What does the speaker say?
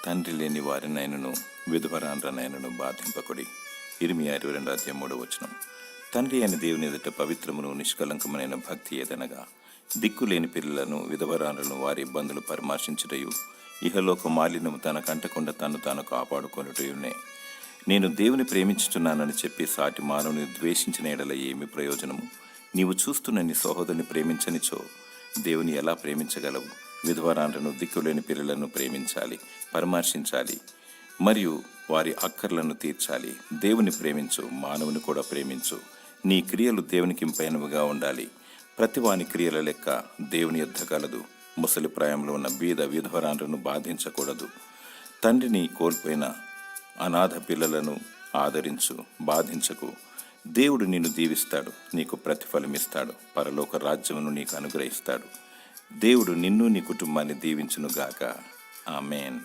తండ్రి లేని వారినైనను విధవరాండ్రనైనను బాధింపకుడి. ఇర్మియా 22:3. తండ్రి అయిన దేవుని ఎదుట పవిత్రమును నిష్కలంకమైన భక్తి ఏదనగా దిక్కులేని పిల్లలను విధవరాండ్రను వారి ఇబ్బందులు పరామర్శించుటయు ఇహలోక మాలిన్యము తనకంటకుండా తాను కాపాడుకొనుటయునే. నేను దేవుని ప్రేమించుచున్నానని చెప్పి సాటి మానవుని ద్వేషించిన ఎడల ఏమి ప్రయోజనము? నీవు చూస్తున్న నీ సహోదరుని ప్రేమించనిచో దేవుని ఎలా ప్రేమించగలవు? విధవరాండ్రను దిక్కులేని పిల్లలను ప్రేమించాలి, పరామర్శించాలి మరియు వారి అక్కర్లను తీర్చాలి. దేవుని ప్రేమించు, మానవుని కూడా ప్రేమించు. నీ క్రియలు దేవునికి ఇంపైనవిగా ఉండాలి. ప్రతివాని క్రియల లెక్క దేవుని యొద్ద కలదు. ముసలి ప్రాయంలో ఉన్న బీద విధవరాండ్రను బాధించకూడదు. తండ్రిని కోల్పోయిన అనాథ పిల్లలను ఆదరించు, బాధించకు. దేవుడు నిన్ను దీవిస్తాడు, నీకు ప్రతిఫలమిస్తాడు, పరలోక రాజ్యమును నీకు అనుగ్రహిస్తాడు. దేవుడు నిన్ను నీ కుటుంబాన్ని దీవించునుగాక. ఆమేన్.